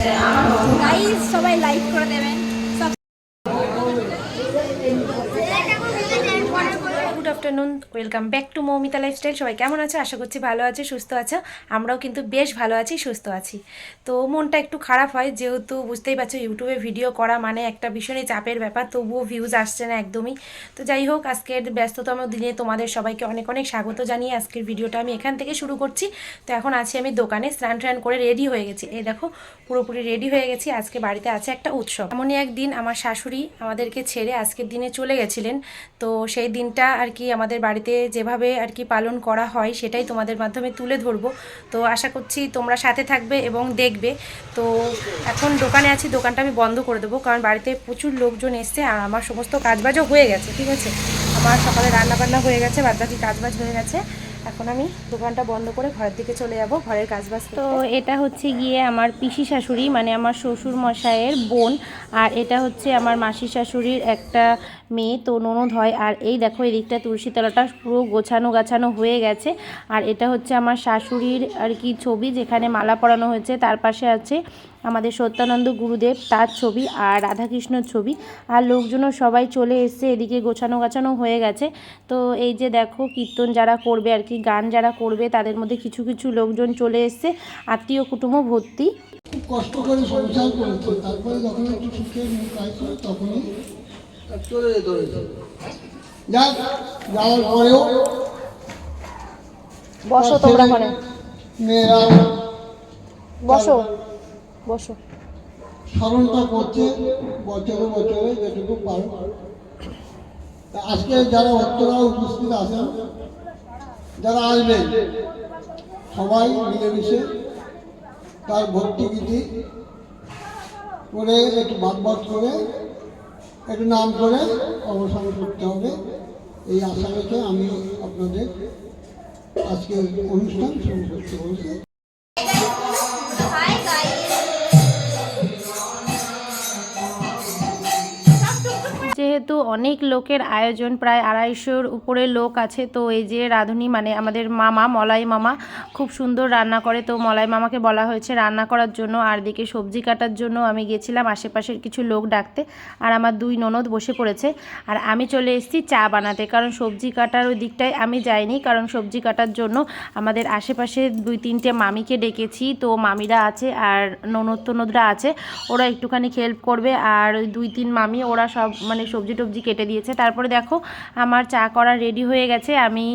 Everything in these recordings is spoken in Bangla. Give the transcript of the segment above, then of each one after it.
গাইস সবাই লাইক করে দেবেন। Good afternoon, welcome back to Moumita lifestyle. সবাই কেমন আছে? আশা করছি ভালো আছে, সুস্থ আছে। আমরাও কিন্তু বেশ ভালো আছি, সুস্থ আছি। তো মনটা একটু খারাপ হয়, যেহেতু বুঝতেই পারছো ইউটিউবে ভিডিও করা মানে একটা ভীষণই চাপের ব্যাপার, তবুও ভিউজ আসছে না একদমই। তো যাই হোক, আজকের ব্যস্ততম দিনে তোমাদের সবাইকে অনেক অনেক স্বাগত জানিয়ে আজকের ভিডিওটা আমি এখান থেকে শুরু করছি। তো এখন আছি আমি দোকানে, স্নান টান করে রেডি হয়ে গেছি। এই দেখো, পুরোপুরি রেডি হয়ে গেছি। আজকে বাড়িতে আছে একটা উৎসব। এমনই একদিন আমার শাশুড়ি আমাদেরকে ছেড়ে আজকের দিনে চলে গেছিলেন। তো সেই দিনটা আর কি আমাদের বাড়িতে যেভাবে আর কি পালন করা হয় সেটাই তোমাদের মাধ্যমে তুলে ধরবো। তো আশা করছি তোমরা সাথে থাকবে এবং দেখবে। তো এখন দোকানে আছি, দোকানটা আমি বন্ধ করে দেবো, কারণ বাড়িতে প্রচুর লোকজন এসছে আর আমার সমস্ত কাজবাজও হয়ে গেছে। ঠিক আছে, আমার সকালে রান্নাবান্না হয়ে গেছে, বাদবাকি কাজবাজ হয়ে গেছে। এখন আমি দোকানটা বন্ধ করে ঘরের দিকে চলে যাব, ঘরের কাজবাজ। তো এটা হচ্ছে গিয়ে আমার পিসি শাশুড়ি, মানে আমার শ্বশুর মশাইয়ের বোন, আর এটা হচ্ছে আমার মাসি শাশুড়ির একটা মেয়ে, তো ননদ হয়। আর এই দেখো, এই দিকটা তুলসী তলাটা পুরো গোছানো হয়ে গেছে। আর এটা হচ্ছে আমার শাশুড়ির আর কি ছবি, যেখানে মালা পরানো হয়েছে। তার পাশে আছে আমাদের সত্যানন্দ গুরুদেব, তার ছবি, আর রাধাকৃষ্ণর ছবি। আর লোকজনও সবাই চলে এসছে, এদিকে গোছানো হয়ে গেছে। তো এই যে দেখো, কীর্তন যারা করবে আর কি, গান যারা করবে, তাদের মধ্যে কিছু কিছু লোকজন চলে এসছে, আত্মীয় কুটুম্ব ভর্তি। খুব কষ্ট করে সংসার করেছে, তারপরে যখন একটু সুখে মুখ আসলো তখনই চলে যেতে হয়েছে। যাক, যাওয়ার পরেও বসো তোমরা ওখানে, মেয়েরা বসো বসো। স্মরণটা করছে বছরে বছরে যেটুকু পারো। আজকে যারা ভক্তরা উপস্থিত আছেন, যারা আসবেন, সবাই মিলেমিশে তার ভক্তিগীতি করে একটু ভাগবত করে একটু নাম করে অবসান করতে হবে, এই আশা রেখে আমি আপনাদের আজকের অনুষ্ঠান শুরু করতে বলছি। যেহেতু অনেক লোকের আয়োজন, প্রায় 250-র উপরে লোক আছে, তো এই যে রাঁধুনি মানে আমাদের মামা, মলাই মামা খুব সুন্দর রান্না করে। তো মলাই মামাকে বলা হয়েছে রান্না করার জন্য, আর দিকে সবজি কাটার জন্য আমি গেছিলাম আশেপাশের কিছু লোক ডাকতে। আর আমার দুই ননদ বসে পড়েছে, আর আমি চলে এসেছি চা বানাতে, কারণ সবজি কাটার ওই দিকটায় আমি যাইনি, কারণ সবজি কাটার জন্য আমাদের আশেপাশে 2-3টে মামিকে ডেকেছি। তো মামিরা আছে আর ননদরা আছে, ওরা একটুখানি হেল্প করবে। আর ওই 2-3 মামি ওরা সব মানে সবজি টবজি কেটে দিয়েছে। তারপরে দেখো, আমার চা করা রেডি হয়ে গেছে। আমি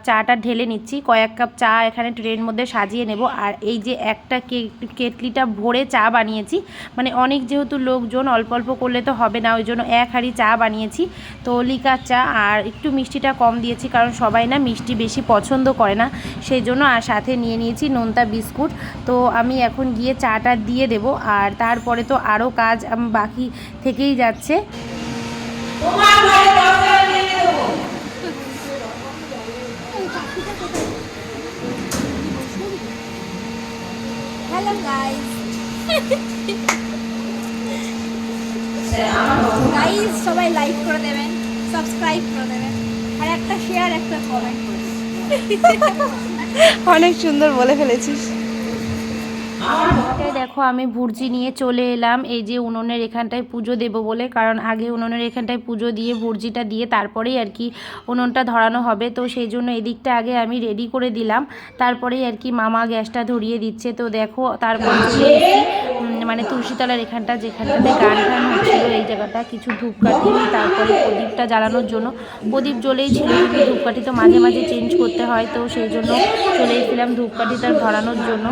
চাটা ঢেলে নিচ্ছি, কয়েক কাপ চা এখানে ট্রের মধ্যে সাজিয়ে নেব। আর এই যে একটা কেটলিটা ভরে চা বানিয়েছি, মানে অনেক যেহেতু লোকজন, অল্প অল্প করলে তো হবে না, ওই জন্য 1 হাঁড়ি চা বানিয়েছি। তো লিকার চা, আর একটু মিষ্টিটা কম দিয়েছি, কারণ সবাই না মিষ্টি বেশি পছন্দ করে না, সেই জন্য। আর সাথে নিয়ে নিয়েছি নোনতা বিস্কুট। তো আমি এখন গিয়ে চাটা দিয়ে দেব, আর তারপরে তো আরও কাজ বাকি থেকেই যাচ্ছে। হ্যালো গাইস, গাইস সবাই লাইক করে দেবেন, সাবস্ক্রাইব করে দেবেন, আর একটা শেয়ার, একটা কমেন্ট করে অনেক সুন্দর বলে ফেলেছিস। এটাই দেখো, আমি ভুর্জি নিয়ে চলে এলাম এই যে উনুনের এখানটায় পুজো দেব বলে, কারণ আগে উনুনের এখানটায় পুজো দিয়ে ভুর্জিটা দিয়ে তারপরেই আর কি উনুনটা ধরানো হবে। তো সেই জন্য এদিকটা আগে আমি রেডি করে দিলাম, তারপরেই আর কি মামা গ্যাসটা ধরিয়ে দিচ্ছে। তো দেখো, তারপর মানে তুলসীতলার এখানটা, যেখানটাতে গান টান হচ্ছিল, এই জায়গাটা কিছু ধূপকাঠি, তারপরে প্রদীপটা জ্বালানোর জন্য প্রদীপ জ্বলেই ছিল, কিন্তু ধূপকাঠি তো মাঝে মাঝে চেঞ্জ করতে হয়, তো সেই জন্য চলে এসেছিলাম ধূপকাঠিটা ধরানোর জন্য।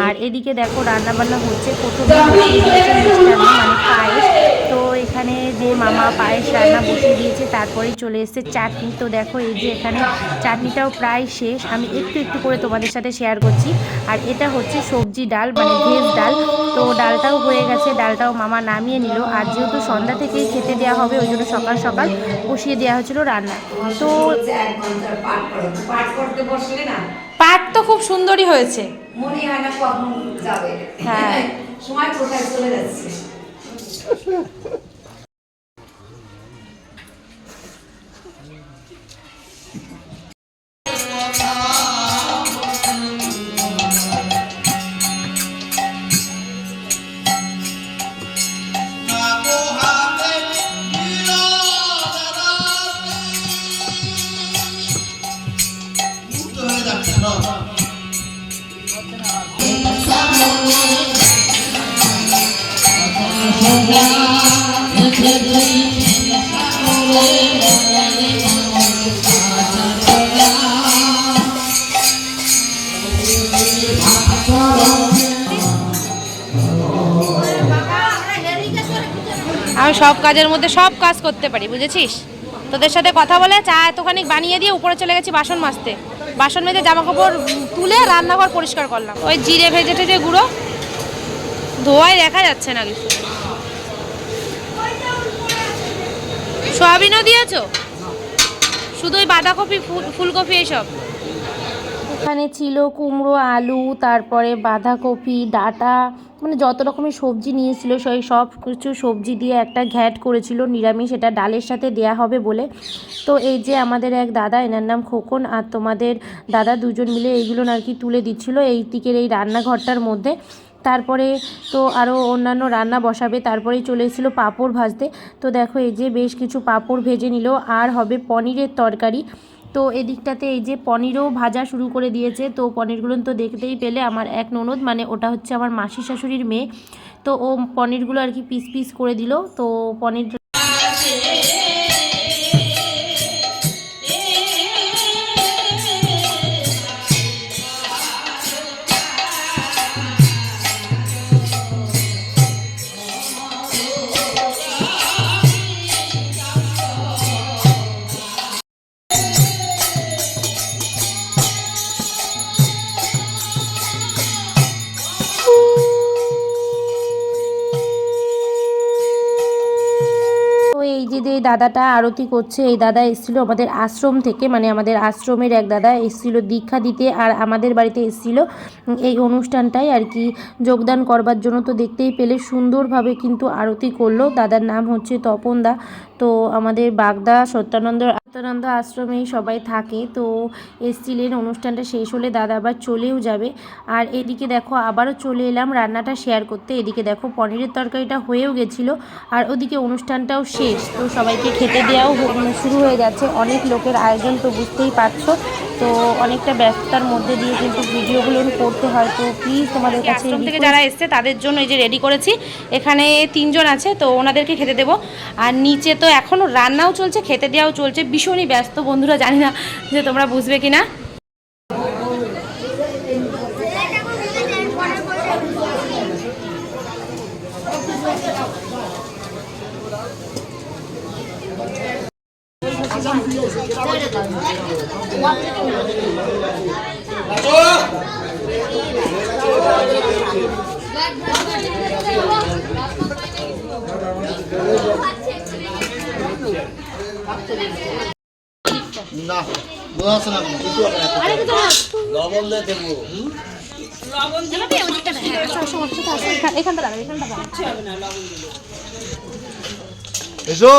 আর এদিকে দেখো রান্নাবান্না হচ্ছে, প্রথমে বসিয়ে দিয়েছে মিষ্টান্ন মানে পায়েস। তো এখানে যে মামা পায়েস রান্না বসিয়ে দিয়েছে, তারপরেই চলে এসেছে চাটনি। তো দেখো, এই যে এখানে চাটনিটাও প্রায় শেষ, আমি একটু একটু করে তোমাদের সাথে শেয়ার করছি। আর এটা হচ্ছে সবজি ডাল, মানে ভেজ ডাল। তো ডালটাও হয়ে গেছে, ডালটাও মামা নামিয়ে নিল। আর যেহেতু সন্ধ্যা থেকেই খেতে দেওয়া হবে, ওই জন্য সকাল সকাল বসিয়ে দেওয়া হয়েছিল রান্না। তো পাঠ তো খুব সুন্দরই হয়েছে, মনে হয় না কখন যাবে। হ্যাঁ সময় কোথায় চলে যাচ্ছে। আমি সব কাজের মধ্যে সব কাজ করতে পারি, বুঝেছিস? তোদের সাথে কথা বলে চা এতখানি বানিয়ে দিয়ে উপরে চলে গেছি বাসন মাজতে। বাসন মেজে জামা কাপড় তুলে রান্নাঘর পরিষ্কার করলাম। ওই জিরে ভেজে টেজে গুঁড়ো ধোয়াই দেখা যাচ্ছে না কিছু। সয়াবিনও দিয়েছো? শুধু ওই বাঁধাকপি ফুলকপি এইসব? এখানে ছিল কুমড়ো, আলু, তারপরে বাঁধাকপি, ডাঁটা, মানে যত রকমের সবজি নিয়েছিল সেই সব কিছু সবজি দিয়ে একটা ঘ্যাট করেছিল নিরামিষ, এটা ডালের সাথে দেয়া হবে বলে। তো এই যে আমাদের এক দাদা, এনার নাম খোকন, আর তোমাদের দাদা, দুজন মিলে এইগুলো আর কি তুলে দিচ্ছিল এই দিকের এই রান্নাঘরটার মধ্যে। তারপরে তো আরও অন্যান্য রান্না বসাবে, তারপরেই চলে এসেছিলো পাঁপড় ভাজতে। তো দেখো এই যে বেশ কিছু পাঁপড় ভেজে নিল, আর হবে পনিরের তরকারি। তো এদিকটাতে এই যে পনিরও ভাজা শুরু করে দিয়েছে। তো পনিরগুলো তো দেখতেই পেলে, আমার এক ননদ, মানে ওটা হচ্ছে আমার মাসি শাশুড়ির মেয়ে, তো ও পনিরগুলো আর কি পিস পিস করে দিল। তো পনির এই যে দাদাটা আরতি করছে, এই দাদা এসেছিলো আমাদের আশ্রম থেকে, মানে আমাদের আশ্রমের এক দাদা এসেছিলো দীক্ষা দিতে, আর আমাদের বাড়িতে এসেছিলো এই অনুষ্ঠানটায় আর কি যোগদান করবার জন্য। তো দেখতেই পেলে সুন্দরভাবে কিন্তু আরতি করলো। দাদার নাম হচ্ছে তপন দা। তো আমাদের বাগদা সত্যানন্দ আশ্রমেই সবাই থাকে। তো এসেছিলেন, অনুষ্ঠানটা শেষ হলে দাদা আবার চলেও যাবে। আর এদিকে দেখো আবারও চলে এলাম রান্নাটা শেয়ার করতে। এদিকে দেখো পনিরের তরকারিটা হয়েও গেছিলো, আর ওদিকে অনুষ্ঠানটাও শেষ। তো সবাইকে খেতে দেওয়াও শুরু হয়ে যাচ্ছে। অনেক লোকের আয়োজন, তো বুঝতেই পারছো। তো অনেকটা ব্যস্ততার মধ্যে দিয়ে কিন্তু ভিডিওগুলো করতে হয়। তো প্লিজ তোমাদের কাছে আশ্রম থেকে যারা এসছে তাদের জন্য এই যে রেডি করেছি। এখানে 3 জন আছে, তো ওনাদেরকে খেতে দেবো। আর নিচে তো এখনও রান্নাও চলছে, খেতে দেওয়াও চলছে। ভীষণই ব্যস্ত বন্ধুরা, জানি না যে তোমরা বুঝবে কিনা। না বোঝাস না কিছু লবণ দিয়ে দেবো। এসো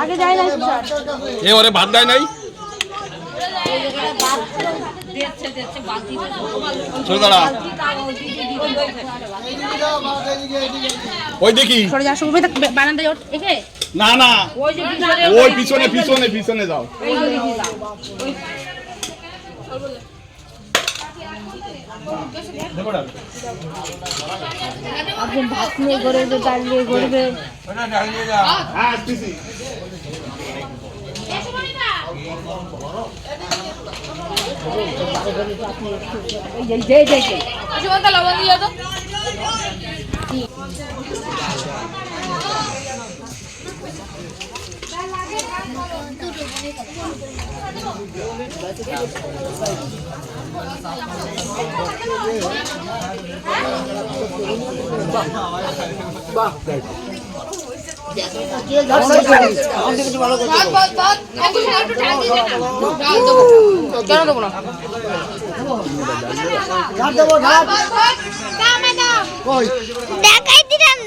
আগে যাই না, এ ওরে ভাত দেয় নাই, চলে দাঁড়া ওই দেখি বারান্দায় এসে না না ওই পিছনে পিছনে পিছনে যাও। আপনি ভাত নিয়ে গড়বে, ডাল নিয়ে গড়বে। লবণ দিয়ে তো কেন দেবো না? দেখাই দিলাম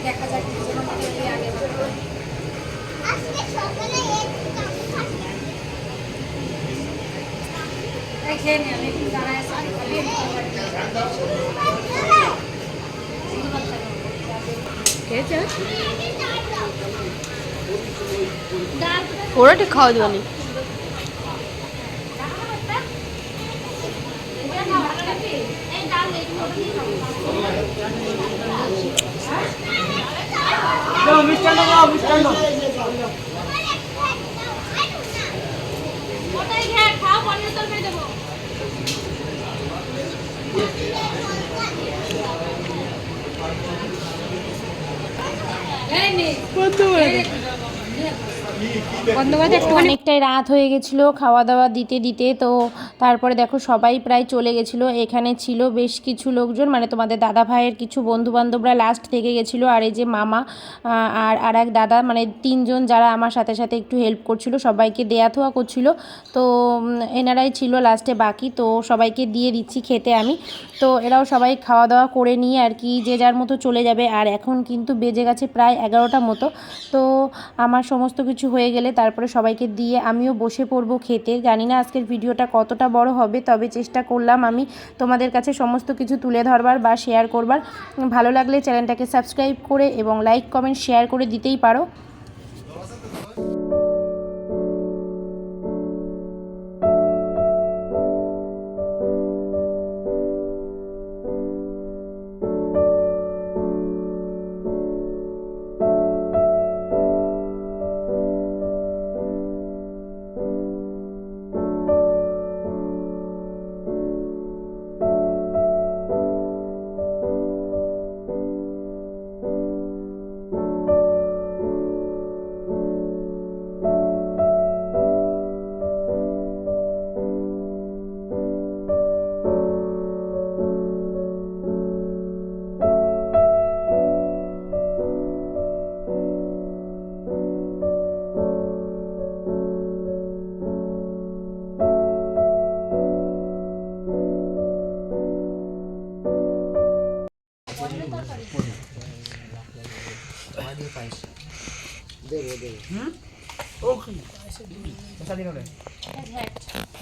দেখা যাক যেমন আগে আজকে সকালে খেয়ে নি আমি জানাই ওরা ঠিক খাওয়া দেওয়ানি অনেকটাই রাত হয়ে গেছিলো খাওয়া দাওয়া দিতে দিতে, তো তারপরে দেখো সবাই প্রায় চলে গেছিলো। এখানে ছিল বেশ কিছু লোকজন, মানে তোমাদের দাদা ভাইয়ের কিছু বন্ধু বান্ধবরা লাস্ট থেকে গেছিলো, আর এই যে মামা আর এক দাদা, মানে তিনজন যারা আমার সাথে সাথে একটু হেল্প করছিল, সবাইকে দেয়া থোয়া করছিল। তো এনারাই ছিল লাস্টে বাকি, তো সবাইকে দিয়ে দিচ্ছি খেতে আমি। তো এরাও সবাই খাওয়া দাওয়া করে নিয়ে আর কি যে যার মতো চলে যাবে। আর এখন কিন্তু বেজে গেছে প্রায় 11টা মতো। তো আমার সমস্ত কিছু হয়ে গেলে তারপরে সবাইকে দিয়ে আমিও বসে পড়বো খেতে। জানি না আজকের ভিডিওটা কতটা বড় হবে, তবে চেষ্টা করলাম আমি তোমাদের কাছে সমস্ত কিছু তুলে ধরবার বা শেয়ার করবার। ভালো লাগলে চ্যানেলটাকে সাবস্ক্রাইব করে এবং লাইক কমেন্ট শেয়ার করে দিতেই পারো।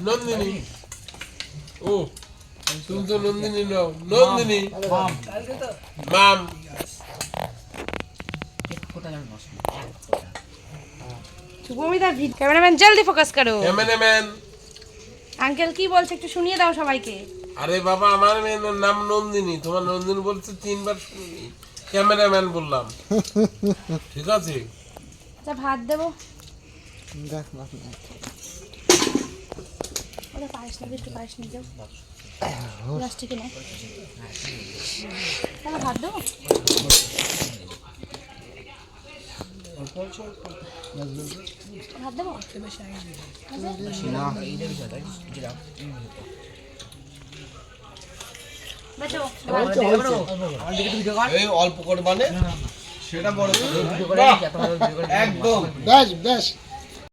নন্দিনী ও তুমি তো নন্দিনী নাও নন্দিনী মাম শুভমিতার ক্যামেরাম্যান জলদি ফোকাস করো। ক্যামেরাম্যান আঙ্কেল কি বলছে একটু শুনিয়ে দাও সবাইকে। আরে বাবা আমার মেয়ের নাম নন্দিনী, তোমার নন্দিনী বলছে 3 বার শুনি, ক্যামেরাম্যান বললাম ঠিক আছে। আচ্ছা ভাত দেবো, ওটা পায়েস নেবে, একটু পায়েস নিয়ে যাও প্লাস্টিকে না, তাহলে ভাত দেবো। ভাত দেবো এই অল্প করে মানে সেটা বড় একদম ব্যাস ব্যাস